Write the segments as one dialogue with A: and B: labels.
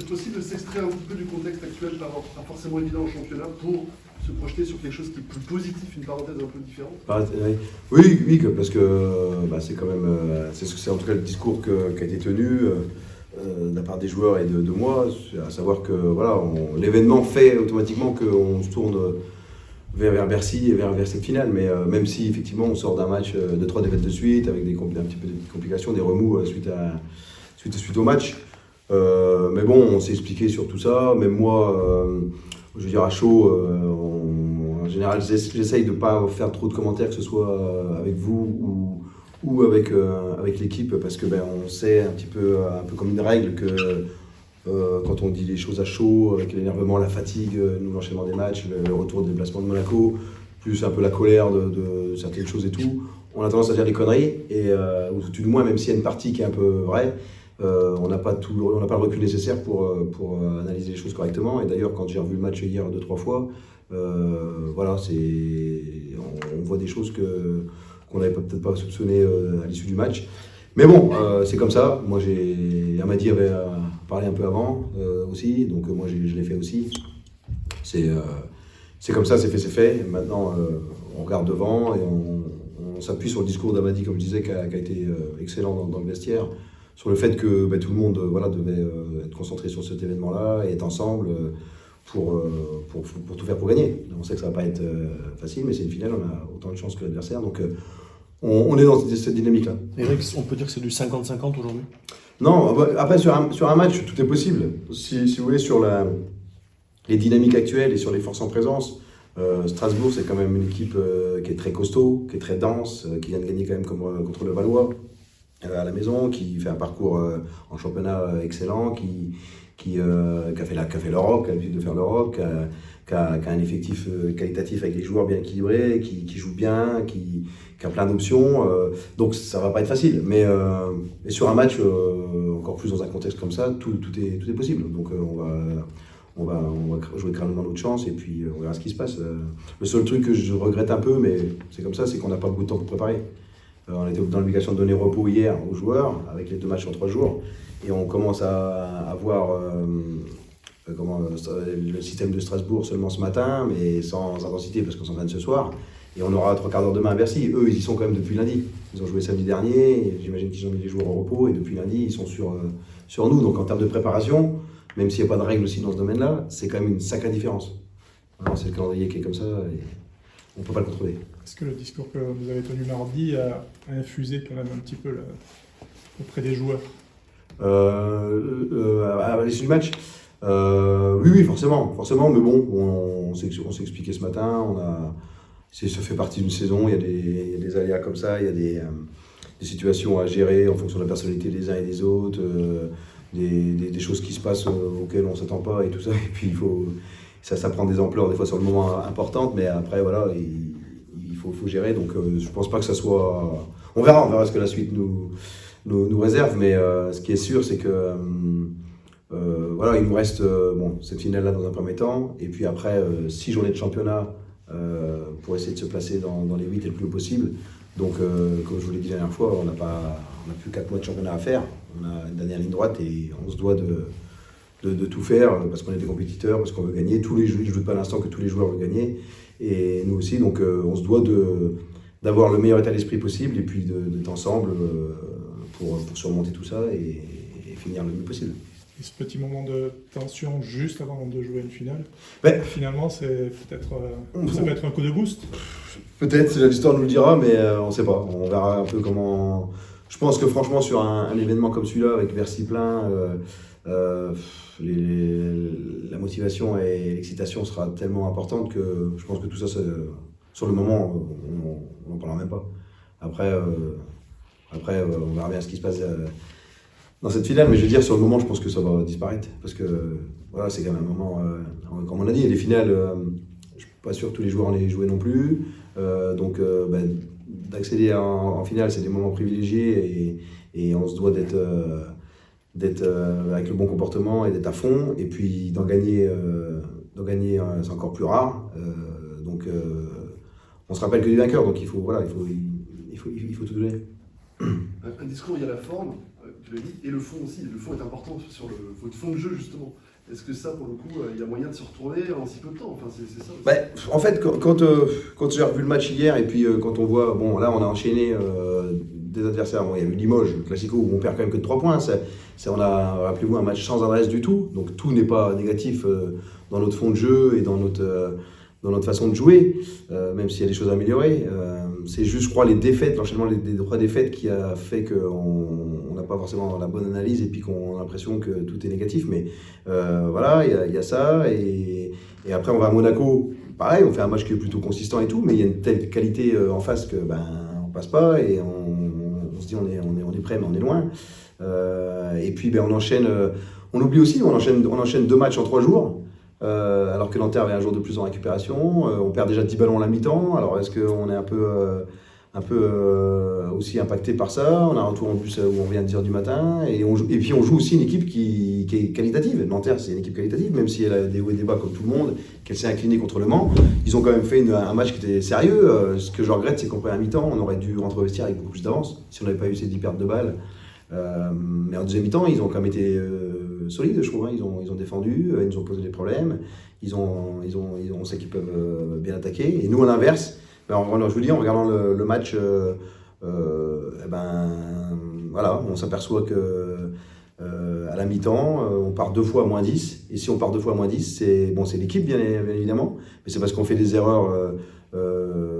A: c'est possible de s'extraire un petit peu du contexte actuel, pas forcément évident au championnat, pour se projeter sur quelque chose qui est plus positif, une parenthèse un peu différente.
B: Oui, parce que c'est quand même, c'est en tout cas le discours qui a été tenu de la part des joueurs et de moi, à savoir que voilà, l'événement fait automatiquement qu'on se tourne vers Bercy et vers cette finale, mais même si effectivement on sort d'un match de 3 défaites de suite, avec un petit peu de complications, des remous suite au match. Mais bon, on s'est expliqué sur tout ça. Même moi, je veux dire à chaud, en général, j'essaye de ne pas faire trop de commentaires, que ce soit avec vous ou avec l'équipe, parce que on sait un peu comme une règle que quand on dit les choses à chaud, avec l'énervement, la fatigue, l'enchaînement des matchs, le retour des déplacements de Monaco, plus un peu la colère de certaines choses et tout, on a tendance à dire des conneries, ou tout du moins, même s'il y a une partie qui est un peu vraie, on n'a pas le recul nécessaire pour analyser les choses correctement. Et d'ailleurs, quand j'ai revu le match hier 2-3 fois, voilà, on voit des choses qu'on n'avait peut-être pas soupçonnées à l'issue du match. Mais bon, c'est comme ça. Moi, Amadi avait parlé un peu avant aussi, donc moi je l'ai fait aussi. C'est comme ça, c'est fait. Maintenant, on regarde devant et on s'appuie sur le discours d'Amadi, comme je disais, qui a été excellent dans le vestiaire, sur le fait que tout le monde devait être concentré sur cet événement-là et être ensemble pour tout faire pour gagner. On sait que ça ne va pas être facile, mais c'est une finale, on a autant de chance que l'adversaire. Donc on est dans cette dynamique-là.
C: Eric, on peut dire que c'est du 50-50 aujourd'hui?
B: Non, après sur un match, tout est possible. Si vous voulez, sur les dynamiques actuelles et sur les forces en présence, Strasbourg, c'est quand même une équipe qui est très costaud, qui est très dense, qui vient de gagner quand même contre le Valois à la maison, qui fait un parcours en championnat excellent, qui a fait l'Europe, qui a l'habitude de faire l'Europe, qui a un effectif qualitatif avec des joueurs bien équilibrés, qui joue bien, qui a plein d'options. Donc ça va pas être facile. Mais sur un match, encore plus dans un contexte comme ça, tout est possible. Donc on va jouer crânement notre chance et puis on verra ce qui se passe. Le seul truc que je regrette un peu, mais c'est comme ça, c'est qu'on n'a pas beaucoup de temps pour préparer. On était dans l'obligation de donner repos hier aux joueurs, avec les 2 matchs en 3 jours, et on commence à voir le système de Strasbourg seulement ce matin, mais sans intensité, parce qu'on s'entraîne ce soir, et on aura 3 quarts d'heure demain à Bercy. Eux, ils y sont quand même depuis lundi. Ils ont joué samedi dernier, j'imagine qu'ils ont mis les joueurs au repos, et depuis lundi, ils sont sur nous. Donc en termes de préparation, même s'il n'y a pas de règles aussi dans ce domaine-là, c'est quand même une sacrée différence. Voilà, c'est le calendrier qui est comme ça, et on ne peut pas le contrôler.
D: Est-ce que le discours que vous avez tenu mardi a infusé quand même un petit peu auprès des joueurs
B: à l'issue du match? Oui, forcément, mais bon, on s'est expliqué ce matin, ça fait partie d'une saison, il y a des aléas comme ça, il y a des situations à gérer en fonction de la personnalité des uns et des autres, des choses qui se passent auxquelles on ne s'attend pas et tout ça, et puis ça prend des ampleurs des fois sur le moment importantes, mais après voilà, il faut gérer, donc je pense pas que ça soit... On verra ce que la suite nous réserve, mais ce qui est sûr, c'est que voilà, il nous reste cette finale-là dans un premier temps, et puis après 6 journées de championnat pour essayer de se placer dans les 8 et le plus haut possible. Donc comme je vous l'ai dit la dernière fois, on n'a plus 4 mois de championnat à faire, on a une dernière ligne droite et on se doit de tout faire parce qu'on est des compétiteurs, parce qu'on veut gagner. Je ne doute pas à l'instant que tous les joueurs veulent gagner, et nous aussi, donc on se doit d'avoir le meilleur état d'esprit possible et puis d'être ensemble pour surmonter tout ça et finir le mieux possible.
D: Et ce petit moment de tension juste avant de jouer une finale, finalement, ça peut être un coup de boost.
B: Peut-être, l'histoire nous le dira, mais on ne sait pas. On verra un peu comment... Je pense que franchement, sur un événement comme celui-là, avec Bercy plein, la motivation et l'excitation sera tellement importante que je pense que tout ça, sur le moment, on n'en parlera même pas. Après, on verra bien ce qui se passe dans cette finale, mais je veux dire, sur le moment, je pense que ça va disparaître, parce que voilà, c'est quand même un moment, comme on a dit, il y a des finales, je ne suis pas sûr que tous les joueurs en aient joué non plus, donc d'accéder en finale, c'est des moments privilégiés, et on se doit d'être avec le bon comportement et d'être à fond, et puis d'en gagner, c'est encore plus rare, donc on se rappelle que du vainqueur, donc il faut tout donner.
A: Un discours, il y a la forme. tu l'as dit, et le fond aussi. Le fond est important sur votre fond de jeu, justement. Est-ce que ça, pour le coup, il y a moyen de se retourner en si peu de temps? Enfin, c'est ça aussi.
B: En fait, quand j'ai revu le match hier, et puis quand on voit, bon, là, on a enchaîné des adversaires. Bon, il y a eu Limoges, le Classico, où on perd quand même que de 3 points. On a, rappelez-vous, un match sans adresse du tout. Donc tout n'est pas négatif dans notre fond de jeu et dans notre façon de jouer, même s'il y a des choses à améliorer. C'est juste, je crois, les défaites, l'enchaînement des 3 défaites qui a fait qu'on n'a pas forcément la bonne analyse et puis qu'on a l'impression que tout est négatif. Mais voilà, il y a ça. Et après, on va à Monaco. Pareil, on fait un match qui est plutôt consistant et tout, mais il y a une telle qualité en face que on passe pas et on se dit on est prêt, mais on est loin. Et puis on enchaîne. On oublie aussi, on enchaîne 2 matchs en 3 jours. Alors que Nanterre avait un jour de plus en récupération, on perd déjà 10 ballons à la mi-temps, alors est-ce qu'on est un peu aussi impacté par ça? On a un retour en plus où on vient de 10h du matin, et puis on joue aussi une équipe qui est qualitative. Nanterre, c'est une équipe qualitative, même si elle a des hauts et des bas comme tout le monde, qu'elle s'est inclinée contre Le Mans. Ils ont quand même fait un match qui était sérieux. Ce que je regrette, c'est qu'en première mi-temps, on aurait dû rentrer au vestiaire avec beaucoup plus d'avance, si on n'avait pas eu ces 10 pertes de balles. Mais en deuxième mi-temps, ils ont quand même été solides, je trouve. Ils ont défendu, ils nous ont posé des problèmes. On sait qu'ils peuvent bien attaquer. Et nous, à l'inverse, je vous dis, en regardant le match, voilà, on s'aperçoit que à la mi-temps, on part 2 fois à moins 10. Et si on part 2 fois à moins 10, c'est l'équipe, bien évidemment. Mais c'est parce qu'on fait des erreurs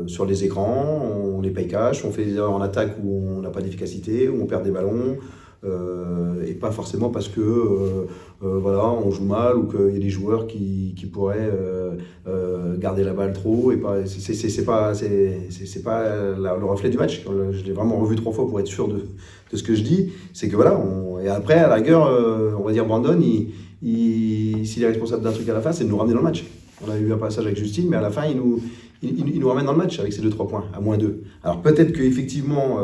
B: sur les écrans, on les paye cash, on fait des erreurs en attaque où on n'a pas d'efficacité, où on perd des ballons, et pas forcément parce que voilà, on joue mal ou qu'il y a des joueurs qui pourraient garder la balle trop. Et c'est pas le reflet du match. Je l'ai vraiment revu 3 fois pour être sûr de ce que je dis. C'est que voilà, et après, à la rigueur, on va dire Brandon, s'il est responsable d'un truc à la fin, c'est de nous ramener dans le match. On a eu un passage avec Justine, mais à la fin, il nous ramène dans le match avec ces 2-3 points, à moins 2. Alors peut-être qu'effectivement,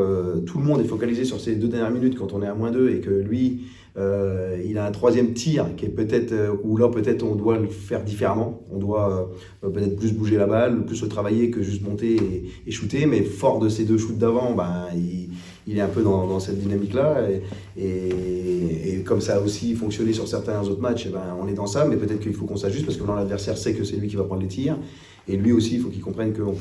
B: tout le monde est focalisé sur ces 2 dernières minutes quand on est à moins 2 et que lui, il a un 3e tir qui est peut-être, où là peut-être on doit le faire différemment. On doit peut-être plus bouger la balle, plus se travailler que juste monter et shooter, mais fort de ces 2 shoots d'avant, il est un peu dans cette dynamique-là. Et comme ça a aussi fonctionné sur certains autres matchs, on est dans ça, mais peut-être qu'il faut qu'on s'ajuste parce que maintenant l'adversaire sait que c'est lui qui va prendre les tirs. Et lui aussi, il faut qu'il comprenne qu'on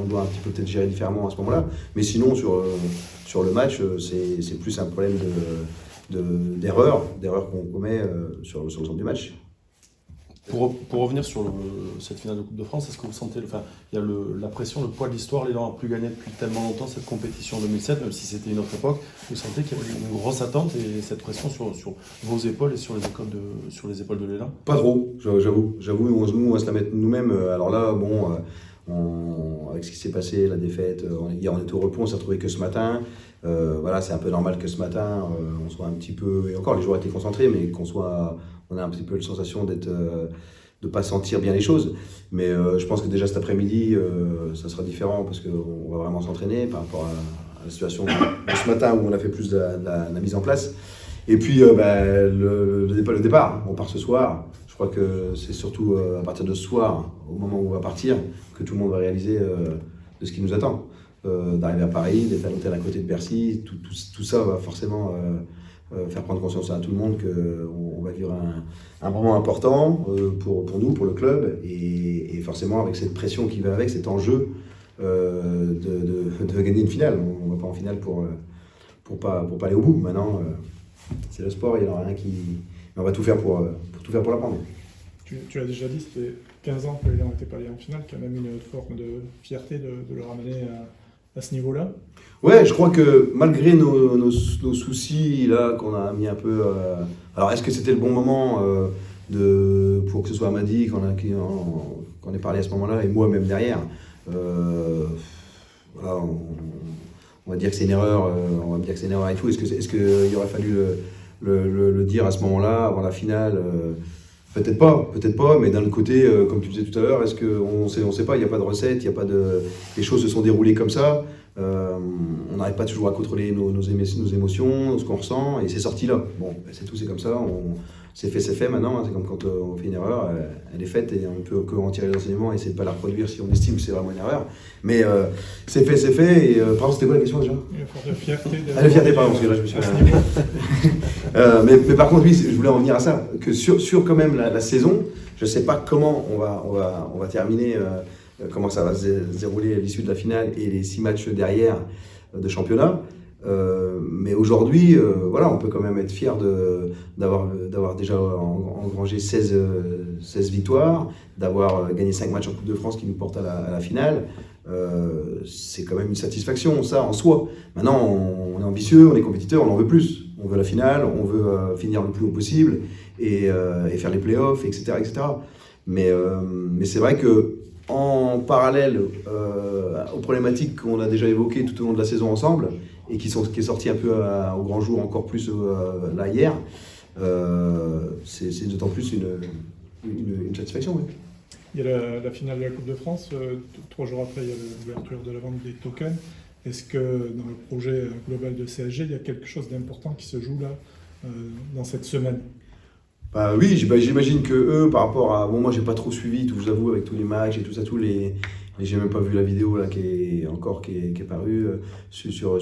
B: doit un petit peu peut-être gérer différemment à ce moment-là. Mais sinon, sur le match, c'est plus un problème d'erreur qu'on commet sur l'ensemble du match.
C: Pour revenir sur cette finale de Coupe de France, est-ce que vous sentez, il y a la pression, le poids de l'histoire, les gens n'ont plus gagné depuis tellement longtemps cette compétition en 2007, même si c'était une autre époque, vous sentez qu'il y a une grosse attente et cette pression sur vos épaules et sur les épaules de l'élan?
B: Pas trop, j'avoue, nous on va se la mettre nous-mêmes. Alors là, avec ce qui s'est passé, la défaite, hier on était au repos, on s'est retrouvé que ce matin. Voilà, c'est un peu normal que ce matin, on soit un petit peu, et encore les joueurs étaient concentrés, mais on a un petit peu la sensation de ne pas sentir bien les choses. Mais je pense que déjà cet après-midi, ça sera différent parce qu'on va vraiment s'entraîner par rapport à la situation de ce matin où on a fait plus de la mise en place. Et puis le départ, on part ce soir. Je crois que c'est surtout à partir de ce soir, au moment où on va partir, que tout le monde va réaliser de ce qui nous attend. D'arriver à Paris, d'être à l'hôtel à côté de Bercy, tout ça va forcément faire prendre conscience à tout le monde qu'on va vivre un moment important pour nous, pour le club, et forcément avec cette pression qui va avec, cet enjeu de gagner une finale. On ne va pas en finale pour pas aller au bout. Maintenant, c'est le sport, il n'y en a rien qui... On va tout faire pour la prendre.
D: Tu as déjà dit, c'était 15 ans que les Lions n'étaient pas allés en finale, qu'il y a même une forme de fierté de le ramener à ce niveau-là.
B: Ouais, je crois que malgré nos soucis là qu'on a mis un peu... Alors est-ce que c'était le bon moment pour que ce soit Amadi qu'on ait parlé à ce moment-là, et moi même derrière voilà, on va dire que c'est une erreur, on va me dire que c'est une erreur et tout. Est-ce qu'il aurait fallu le dire à ce moment-là, avant la finale? Peut-être pas, mais d'un autre côté, comme tu disais tout à l'heure, est-ce qu'on sait pas, il n'y a pas de recette, les choses se sont déroulées comme ça. On n'arrive pas toujours à contrôler nos émotions, ce qu'on ressent, et c'est sorti là. Bon, c'est tout, c'est comme ça. c'est fait maintenant. Hein. C'est comme quand on fait une erreur, elle est faite et on peut en tirer les enseignements et essayer de ne pas la reproduire si on estime que c'est vraiment une erreur. Mais c'est fait. Et par exemple, c'était quoi la question déjà?
D: Il y a une forme de fierté.
B: La fierté, pardon, parce que là je me suis. Mais par contre, oui, je voulais en venir à ça. Que sur quand même la saison, je ne sais pas comment on va terminer, comment ça va se dérouler à l'issue de la finale et les 6 matchs derrière de championnat. Mais aujourd'hui, voilà, on peut quand même être fier d'avoir déjà engrangé 16 victoires, d'avoir gagné 5 matchs en Coupe de France qui nous portent à la finale. C'est quand même une satisfaction, ça, en soi. Maintenant, on est ambitieux, on est compétiteur, on en veut plus. On veut la finale, on veut finir le plus haut possible et faire les playoffs, etc. Mais c'est vrai que en parallèle aux problématiques qu'on a déjà évoquées tout au long de la saison ensemble, et qui est sorti un peu au grand jour encore plus là hier, c'est d'autant plus une satisfaction. Oui.
D: Il y a la finale de la Coupe de France, 3 jours après il y a l'ouverture de la vente des tokens. Est-ce que dans le projet global de CSG, il y a quelque chose d'important qui se joue là dans cette semaine?
B: Bah oui, j'imagine que eux, par rapport à... Bon, moi j'ai pas trop suivi, je vous avoue, avec tous les matchs et tout ça, j'ai même pas vu la vidéo là qui est parue sur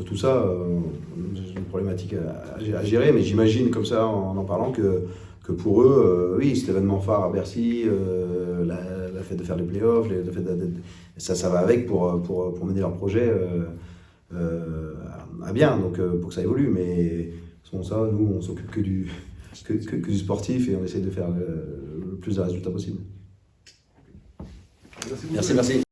B: tout ça. C'est une problématique à gérer, mais j'imagine comme ça en parlant que pour eux, oui, cet événement phare à Bercy, la fête de faire les playoffs, ça va avec pour mener leur projet à bien, donc pour que ça évolue. Mais sans ça, nous on s'occupe que du sportif et on essaie de faire le plus de résultats possible.
A: Merci.
B: Merci.